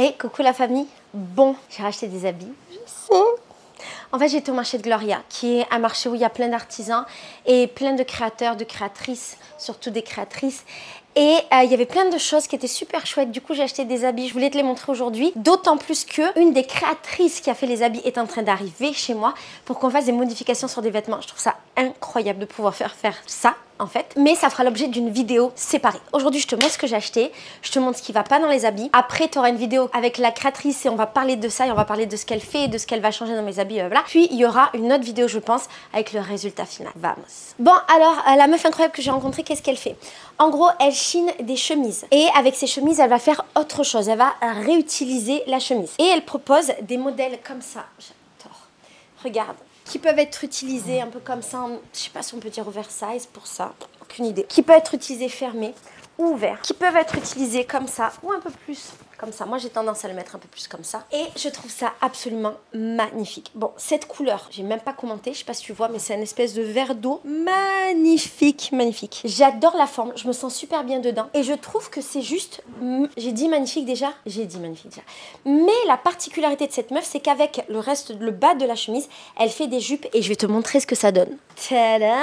Hey, coucou la famille. Bon, j'ai racheté des habits, je sais. En fait, j'étais au marché de Gloria, qui est un marché où il y a plein d'artisans et plein de créateurs, de créatrices, surtout des créatrices. Et il y avait plein de choses qui étaient super chouettes. Du coup, j'ai acheté des habits. Je voulais te les montrer aujourd'hui. D'autant plus que une des créatrices qui a fait les habits est en train d'arriver chez moi pour qu'on fasse des modifications sur des vêtements. Je trouve ça incroyable de pouvoir faire ça, en fait. Mais ça fera l'objet d'une vidéo séparée. Aujourd'hui, je te montre ce que j'ai acheté. Je te montre ce qui va pas dans les habits. Après, tu auras une vidéo avec la créatrice et on va parler de ça et on va parler de ce qu'elle fait et de ce qu'elle va changer dans mes habits. Voilà. Puis, il y aura une autre vidéo, je pense, avec le résultat final. Vamos. Bon, alors, la meuf incroyable que j'ai rencontrée, qu'est-ce qu'elle fait? En gros, elle chine des chemises. Et avec ces chemises, elle va faire autre chose. Elle va réutiliser la chemise. Et elle propose des modèles comme ça. J'adore. Regarde. Qui peuvent être utilisés un peu comme ça. Je sais pas si on peut dire oversize pour ça. Aucune idée. Qui peuvent être utilisés fermés ou ouverts. Qui peuvent être utilisés comme ça ou un peu plus comme ça. Moi, j'ai tendance à le mettre un peu plus comme ça. Et je trouve ça absolument magnifique. Bon, cette couleur, j'ai même pas commenté. Je sais pas si tu vois, mais c'est une espèce de verre d'eau magnifique, magnifique. J'adore la forme. Je me sens super bien dedans. Et je trouve que c'est juste... J'ai dit magnifique déjà. J'ai dit magnifique déjà. Mais la particularité de cette meuf, c'est qu'avec le reste, le bas de la chemise, elle fait des jupes. Et je vais te montrer ce que ça donne. Tadam!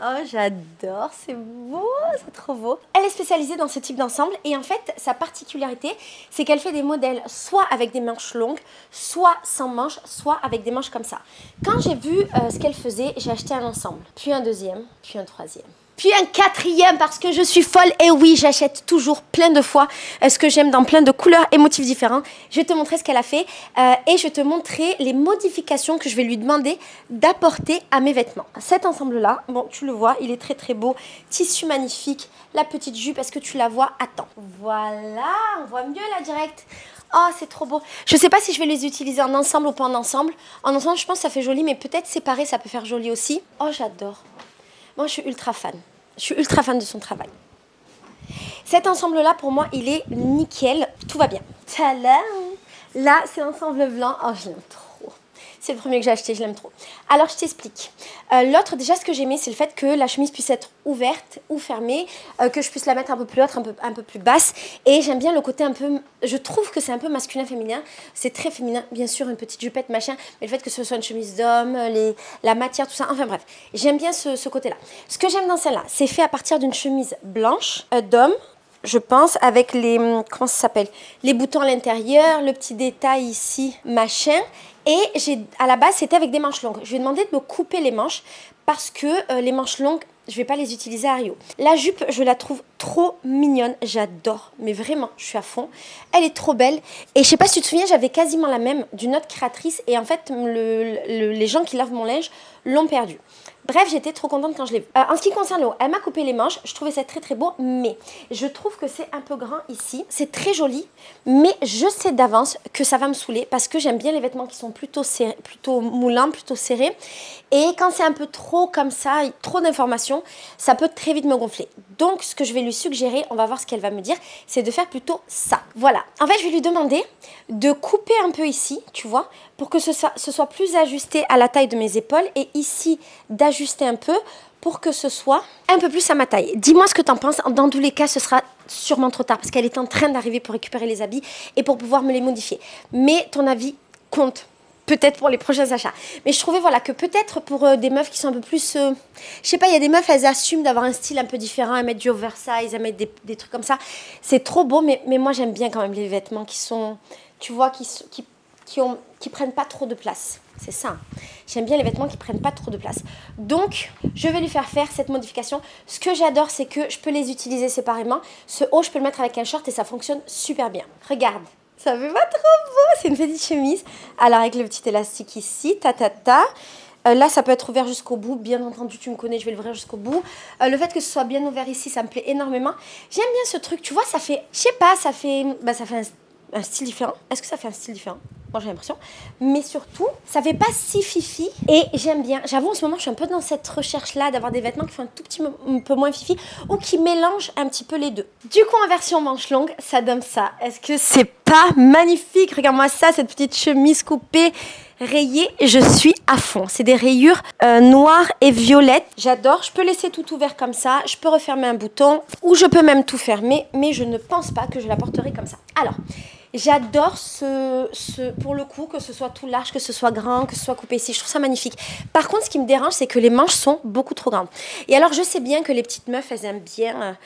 Oh, j'adore, c'est beau, c'est trop beau. Elle est spécialisée dans ce type d'ensemble et en fait, sa particularité, c'est qu'elle fait des modèles soit avec des manches longues, soit sans manches, soit avec des manches comme ça. Quand j'ai vu ce qu'elle faisait, j'ai acheté un ensemble, puis un deuxième, puis un troisième. Puis un quatrième parce que je suis folle. Et oui, j'achète toujours plein de fois ce que j'aime dans plein de couleurs et motifs différents. Je vais te montrer ce qu'elle a fait et je vais te montrer les modifications que je vais lui demander d'apporter à mes vêtements. Cet ensemble-là, bon, tu le vois, il est très très beau. Tissu magnifique. La petite jupe, est-ce que tu la vois? Attends. Voilà, on voit mieux là direct. Oh, c'est trop beau. Je ne sais pas si je vais les utiliser en ensemble ou pas en ensemble. En ensemble, je pense que ça fait joli, mais peut-être séparé, ça peut faire joli aussi. Oh, j'adore. Moi, je suis ultra fan. Je suis ultra fan de son travail. Cet ensemble-là, pour moi, il est nickel. Tout va bien. Tadam! Là, c'est l'ensemble blanc. Oh, je l'aime trop. C'est le premier que j'ai acheté, je l'aime trop. Alors, je t'explique. L'autre, déjà, ce que j'aimais, c'est le fait que la chemise puisse être ouverte ou fermée, que je puisse la mettre un peu plus haute, un peu plus basse. Et j'aime bien le côté un peu... Je trouve que c'est un peu masculin-féminin. C'est très féminin, bien sûr, une petite jupette, machin. Mais le fait que ce soit une chemise d'homme, la matière, tout ça. Enfin, bref. J'aime bien ce côté-là. Ce que j'aime dans celle-là, c'est fait à partir d'une chemise blanche d'homme, je pense, avec les... Comment ça s'appelle? Les boutons à l'intérieur, le petit détail ici, machin. Et à la base, c'était avec des manches longues. Je lui ai demandé de me couper les manches parce que les manches longues, je ne vais pas les utiliser à Rio. La jupe, je la trouve trop mignonne. J'adore. Mais vraiment, je suis à fond. Elle est trop belle. Et je ne sais pas si tu te souviens, j'avais quasiment la même d'une autre créatrice. Et en fait, les gens qui lavent mon linge l'ont perdue. Bref, j'étais trop contente quand je l'ai vue. En ce qui concerne le haut, elle m'a coupé les manches. Je trouvais ça très très beau, mais je trouve que c'est un peu grand ici. C'est très joli, mais je sais d'avance que ça va me saouler parce que j'aime bien les vêtements qui sont plutôt serrés, plutôt moulants, plutôt serrés. Et quand c'est un peu trop comme ça, trop d'informations, ça peut très vite me gonfler. Donc, ce que je vais lui suggérer, on va voir ce qu'elle va me dire, c'est de faire plutôt ça. Voilà. En fait, je vais lui demander de couper un peu ici, tu vois, pour que ce soit plus ajusté à la taille de mes épaules et ici d'ajuster un peu pour que ce soit un peu plus à ma taille. Dis-moi ce que tu en penses. Dans tous les cas, ce sera sûrement trop tard parce qu'elle est en train d'arriver pour récupérer les habits et pour pouvoir me les modifier. Mais ton avis compte. Peut-être pour les prochains achats. Mais je trouvais voilà, que peut-être pour des meufs qui sont un peu plus... je sais pas, il y a des meufs, elles assument d'avoir un style un peu différent, à mettre du oversize, à mettre des trucs comme ça. C'est trop beau, mais moi j'aime bien quand même les vêtements qui sont... Tu vois, qui prennent pas trop de place. C'est ça. J'aime bien les vêtements qui prennent pas trop de place. Donc, je vais lui faire cette modification. Ce que j'adore, c'est que je peux les utiliser séparément. Ce haut, je peux le mettre avec un short et ça fonctionne super bien. Regarde. Ça fait pas trop beau. C'est une petite chemise. Alors, avec le petit élastique ici, là, ça peut être ouvert jusqu'au bout. Bien entendu, tu me connais, je vais l'ouvrir jusqu'au bout. Le fait que ce soit bien ouvert ici, ça me plaît énormément. J'aime bien ce truc. Tu vois, ça fait... Je sais pas, ça fait un style différent. Est-ce que ça fait un style différent? Moi, j'ai l'impression. Mais surtout, ça fait pas si fifi. Et j'aime bien. J'avoue, en ce moment, je suis un peu dans cette recherche-là d'avoir des vêtements qui font un tout petit peu moins fifi ou qui mélangent un petit peu les deux. Du coup, en version manche longue, ça donne ça. Est-ce que c'est pas magnifique? Regarde-moi ça, cette petite chemise coupée, rayée. Je suis à fond. C'est des rayures noires et violettes. J'adore. Je peux laisser tout ouvert comme ça. Je peux refermer un bouton ou je peux même tout fermer. Mais je ne pense pas que je la porterai comme ça. Alors, j'adore pour le coup, que ce soit tout large, que ce soit grand, que ce soit coupé ici. Je trouve ça magnifique. Par contre, ce qui me dérange, c'est que les manches sont beaucoup trop grandes. Et alors, je sais bien que les petites meufs, elles aiment bien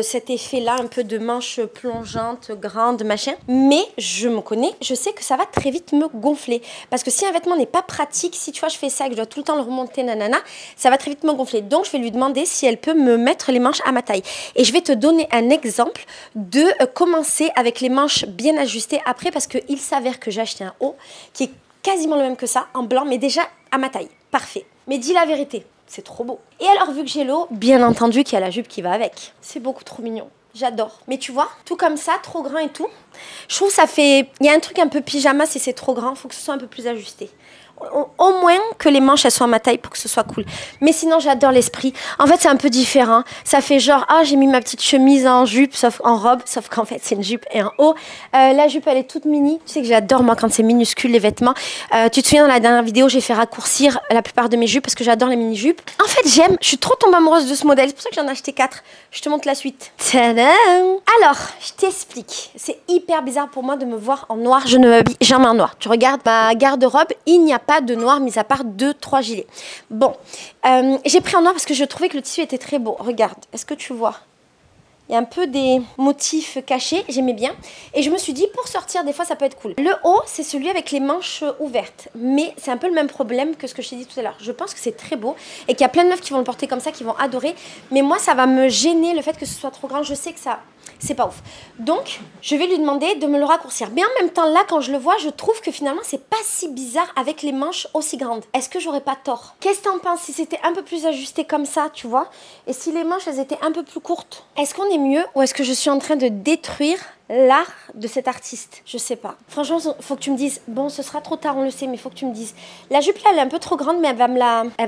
cet effet-là, un peu de manches plongeantes, grandes, machin. Mais je me connais, je sais que ça va très vite me gonfler. Parce que si un vêtement n'est pas pratique, si tu vois, je fais ça et que je dois tout le temps le remonter, nanana, ça va très vite me gonfler. Donc, je vais lui demander si elle peut me mettre les manches à ma taille. Et je vais te donner un exemple de commencer avec les manches bien ajustées après, parce qu'il s'avère que j'ai acheté un haut qui est quasiment le même que ça, en blanc, mais déjà à ma taille. Parfait. Mais dis la vérité. C'est trop beau. Et alors, vu que j'ai l'eau, bien entendu qu'il y a la jupe qui va avec. C'est beaucoup trop mignon. J'adore. Mais tu vois, tout comme ça, trop grand et tout, je trouve que ça fait... Il y a un truc un peu pyjama, si c'est trop grand, il faut que ce soit un peu plus ajusté. Au moins que les manches elles soient à ma taille pour que ce soit cool. Mais sinon j'adore l'esprit. En fait c'est un peu différent. Ça fait genre ah j'ai mis ma petite chemise en jupe, sauf en robe, sauf qu'en fait c'est une jupe et un haut. La jupe elle est toute mini. Tu sais que j'adore moi quand c'est minuscule les vêtements. Tu te souviens dans la dernière vidéo j'ai fait raccourcir la plupart de mes jupes parce que j'adore les mini jupes. En fait je suis trop tombée amoureuse de ce modèle. C'est pour ça que j'en ai acheté 4. Je te montre la suite. Tadam! Alors je t'explique. C'est hyper bizarre pour moi de me voir en noir. Je ne m'habille jamais en noir. Tu regardes ma garde-robe, il n'y a pas de noir, mis à part 2-3 gilets. Bon, j'ai pris en noir parce que je trouvais que le tissu était très beau. Regarde, est-ce que tu vois? Il y a un peu des motifs cachés, j'aimais bien. Et je me suis dit, pour sortir, des fois, ça peut être cool. Le haut, c'est celui avec les manches ouvertes. Mais c'est un peu le même problème que ce que je t'ai dit tout à l'heure. Je pense que c'est très beau et qu'il y a plein de meufs qui vont le porter comme ça, qui vont adorer. Mais moi, ça va me gêner le fait que ce soit trop grand. Je sais que ça... c'est pas ouf. Donc, je vais lui demander de me le raccourcir. Mais en même temps, là, quand je le vois, je trouve que finalement, c'est pas si bizarre avec les manches aussi grandes. Est-ce que j'aurais pas tort? Qu'est-ce que t'en penses si c'était un peu plus ajusté comme ça, tu vois? Et si les manches, elles étaient un peu plus courtes? Est-ce qu'on est mieux ou est-ce que je suis en train de détruire l'art de cet artiste? Je sais pas. Franchement, faut que tu me dises. Bon, ce sera trop tard, on le sait, mais faut que tu me dises. La jupe là, elle est un peu trop grande, mais elle va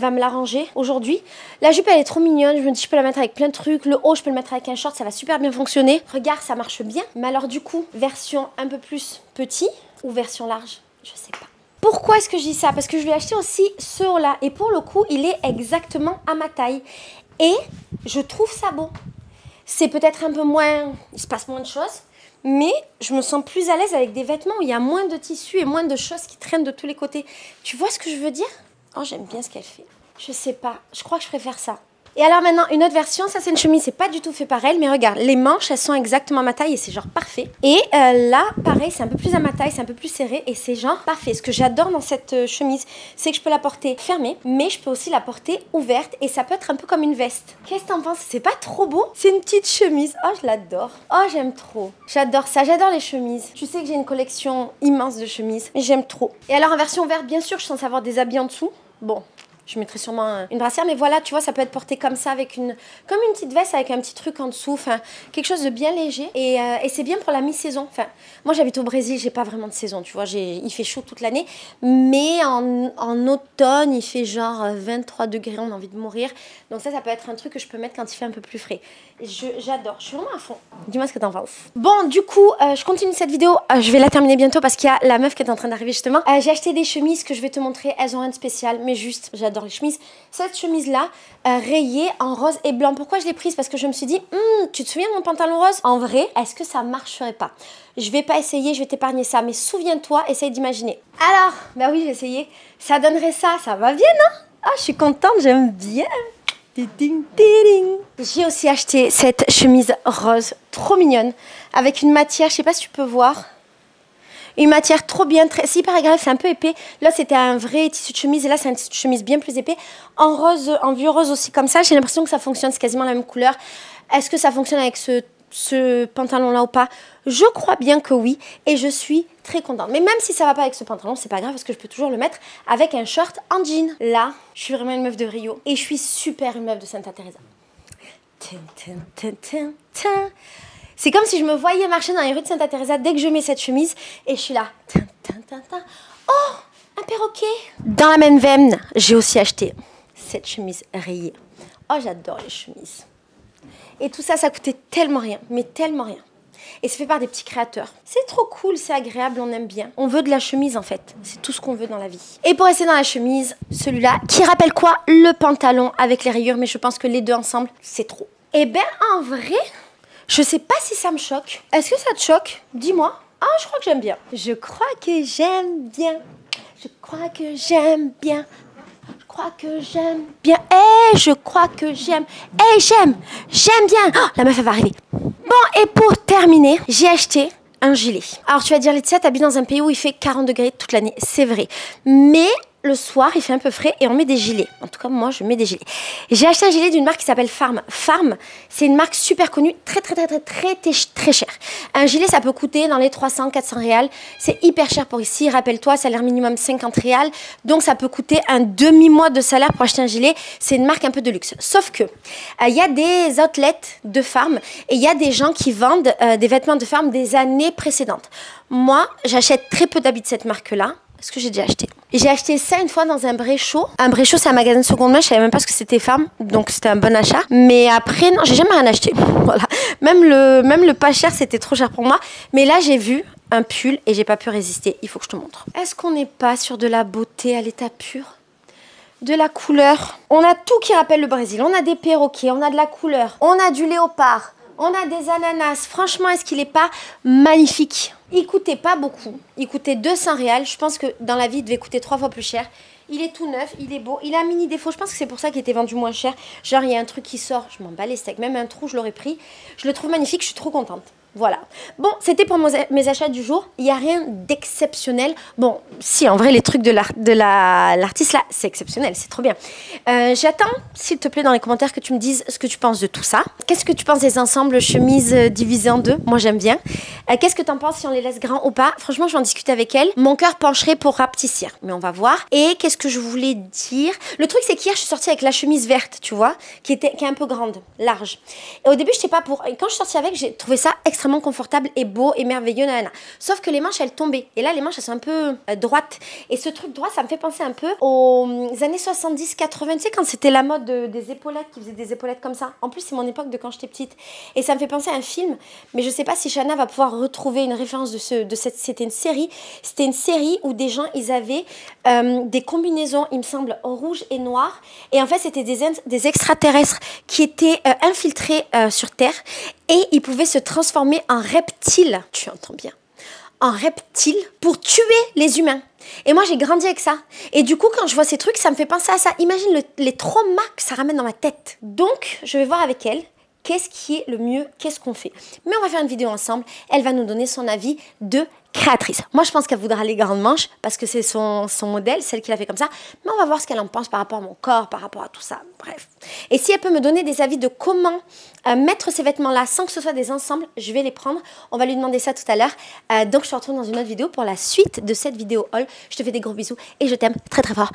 me la ranger aujourd'hui. La jupe, elle est trop mignonne. Je me dis, je peux la mettre avec plein de trucs. Le haut, je peux le mettre avec un short, ça va super bien fonctionner. Regarde, ça marche bien. Mais alors, du coup, version un peu plus petit ou version large? Je sais pas. Pourquoi est-ce que je dis ça? Parce que je lui ai acheté aussi ce haut là. Et pour le coup, il est exactement à ma taille. Et je trouve ça beau. C'est peut-être un peu moins... Il se passe moins de choses. Mais je me sens plus à l'aise avec des vêtements où il y a moins de tissu et moins de choses qui traînent de tous les côtés. Tu vois ce que je veux dire? Oh, j'aime bien ce qu'elle fait. Je sais pas. Je crois que je préfère ça. Et alors maintenant, une autre version, ça c'est une chemise, c'est pas du tout fait par elle, mais regarde, les manches, elles sont exactement à ma taille et c'est genre parfait. Et là, pareil, c'est un peu plus à ma taille, c'est un peu plus serré et c'est genre parfait. Ce que j'adore dans cette chemise, c'est que je peux la porter fermée, mais je peux aussi la porter ouverte et ça peut être un peu comme une veste. Qu'est-ce que t'en penses? C'est pas trop beau? C'est une petite chemise. Oh, je l'adore. Oh, j'aime trop. J'adore ça, j'adore les chemises. Tu sais que j'ai une collection immense de chemises, mais j'aime trop. Et alors en version ouverte, bien sûr, je suis censée avoir des habits en dessous. Bon. Je mettrai sûrement une brassière, mais voilà, tu vois, ça peut être porté comme ça, avec comme une petite veste avec un petit truc en dessous, enfin, quelque chose de bien léger. Et c'est bien pour la mi-saison. Enfin, moi, j'habite au Brésil, j'ai pas vraiment de saison, tu vois, il fait chaud toute l'année. Mais en automne, il fait genre 23 degrés, on a envie de mourir. Donc ça peut être un truc que je peux mettre quand il fait un peu plus frais. J'adore, je suis vraiment à fond. Dis-moi ce que t'en penses. Bon, du coup, je continue cette vidéo. Je vais la terminer bientôt parce qu'il y a la meuf qui est en train d'arriver justement. J'ai acheté des chemises que je vais te montrer. Elles ont rien de spécial, mais juste, j'adore les chemises. Cette chemise-là, rayée en rose et blanc. Pourquoi je l'ai prise? Parce que je me suis dit, tu te souviens de mon pantalon rose? En vrai, est-ce que ça marcherait pas? Je vais pas essayer, je vais t'épargner ça. Mais souviens-toi, essaye d'imaginer. Alors, bah oui, j'ai essayé. Ça donnerait ça, ça va bien, non? Ah, je suis contente, j'aime bien. J'ai aussi acheté cette chemise rose, trop mignonne, avec une matière, je sais pas si tu peux voir. Une matière trop bien, c'est hyper agréable, c'est un peu épais. Là, c'était un vrai tissu de chemise et là, c'est un tissu de chemise bien plus épais. En rose, en vieux rose aussi comme ça, j'ai l'impression que ça fonctionne, c'est quasiment la même couleur. Est-ce que ça fonctionne avec ce pantalon-là ou pas? Je crois bien que oui et je suis très contente. Mais même si ça va pas avec ce pantalon, c'est pas grave parce que je peux toujours le mettre avec un short en jean. Là, je suis vraiment une meuf de Rio et je suis super une meuf de Santa Teresa. C'est comme si je me voyais marcher dans les rues de Santa Teresa dès que je mets cette chemise et je suis là. Oh, un perroquet. Dans la même veine, j'ai aussi acheté cette chemise rayée. Oh, j'adore les chemises. Et tout ça, ça coûtait tellement rien, mais tellement rien. et c'est fait par des petits créateurs. C'est trop cool, c'est agréable, on aime bien. On veut de la chemise en fait, c'est tout ce qu'on veut dans la vie. Et pour rester dans la chemise, celui-là, qui rappelle quoi? Le pantalon avec les rayures, mais je pense que les deux ensemble, c'est trop. Eh ben en vrai, je sais pas si ça me choque. Est-ce que ça te choque? Dis-moi. Ah, je crois que j'aime bien. Je crois que j'aime bien. Je crois que j'aime bien. Je crois que j'aime bien. Eh, je crois que j'aime. Eh, j'aime bien. Oh, la meuf, elle va arriver. Bon, et pour terminer, j'ai acheté un gilet. Alors, tu vas dire, Laetitia, t'habites dans un pays où il fait 40 degrés toute l'année. C'est vrai. Mais le soir, il fait un peu frais et on met des gilets. En tout cas, moi, je mets des gilets. J'ai acheté un gilet d'une marque qui s'appelle Farm. Farm, c'est une marque super connue, très cher. Un gilet, ça peut coûter dans les 300, 400 réals. C'est hyper cher pour ici. Rappelle-toi, salaire minimum 50 réals. Donc, ça peut coûter un demi-mois de salaire pour acheter un gilet. C'est une marque un peu de luxe. Sauf que, il y a des outlets de Farm et il y a des gens qui vendent des vêtements de Farm des années précédentes. Moi, j'achète très peu d'habits de cette marque-là. Est-ce que j'ai déjà acheté? J'ai acheté ça une fois dans un Bréchot. Un Bréchot, c'est un magasin de seconde main. Je savais même pas ce que c'était Farm, donc c'était un bon achat. Mais après, non, j'ai jamais rien acheté. Voilà. Même le pas cher, c'était trop cher pour moi. Mais là, j'ai vu un pull et j'ai pas pu résister. Il faut que je te montre. Est-ce qu'on n'est pas sur de la beauté à l'état pur? De la couleur. On a tout qui rappelle le Brésil. On a des perroquets, on a de la couleur, on a du léopard. On a des ananas. Franchement, est-ce qu'il n'est pas magnifique? Il coûtait pas beaucoup. Il coûtait 200 réals. Je pense que dans la vie, il devait coûter 3 fois plus cher. Il est tout neuf, il est beau. Il a un mini défaut. Je pense que c'est pour ça qu'il était vendu moins cher. Genre, il y a un truc qui sort. Je m'en bats les steaks. Même un trou, je l'aurais pris. Je le trouve magnifique. Je suis trop contente. Voilà. Bon, c'était pour mes achats du jour. Il n'y a rien d'exceptionnel. Bon, si, en vrai, les trucs de l'artiste, là, c'est exceptionnel. C'est trop bien. J'attends, s'il te plaît, dans les commentaires que tu me dises ce que tu penses de tout ça. Qu'est-ce que tu penses des ensembles chemises divisées en deux? Moi, j'aime bien. Qu'est-ce que tu en penses si on les laisse grands ou pas? Franchement, je vais en discuter avec elle. Mon cœur pencherait pour rapetissir, mais on va voir. Et qu'est-ce que je voulais dire? Le truc, c'est qu'hier, je suis sortie avec la chemise verte, tu vois, qui est un peu grande, large. Et au début, je n'étais pas pour. Et quand je suis sortie avec, j'ai trouvé ça extrêmement confortable et beau et merveilleux, nanana. Sauf que les manches, elles tombaient. Et là, les manches, elles sont un peu droites. Et ce truc droit, ça me fait penser un peu aux années 70-80. Tu sais, quand c'était la mode des épaulettes, qui faisaient des épaulettes comme ça. En plus, c'est mon époque de quand j'étais petite. Et ça me fait penser à un film. Mais je sais pas si Shana va pouvoir retrouver une référence de cette... C'était une série. C'était une série où des gens, ils avaient des combinaisons, il me semble, rouge et noir. Et en fait, c'était des extraterrestres qui étaient infiltrés sur Terre. Et ils pouvaient se transformer en reptiles, tu entends bien, en reptiles pour tuer les humains. Et moi, j'ai grandi avec ça. Et du coup, quand je vois ces trucs, ça me fait penser à ça. Imagine les traumas que ça ramène dans ma tête. Donc, je vais voir avec elle. Qu'est-ce qui est le mieux? Qu'est-ce qu'on fait? Mais on va faire une vidéo ensemble. Elle va nous donner son avis de créatrice. Moi, je pense qu'elle voudra les grandes manches parce que c'est son modèle, celle qui l'a fait comme ça. Mais on va voir ce qu'elle en pense par rapport à mon corps, par rapport à tout ça. Bref. Et si elle peut me donner des avis de comment mettre ces vêtements-là sans que ce soit des ensembles, je vais les prendre. On va lui demander ça tout à l'heure. Donc, je te retrouve dans une autre vidéo pour la suite de cette vidéo haul. Je te fais des gros bisous et je t'aime très très fort.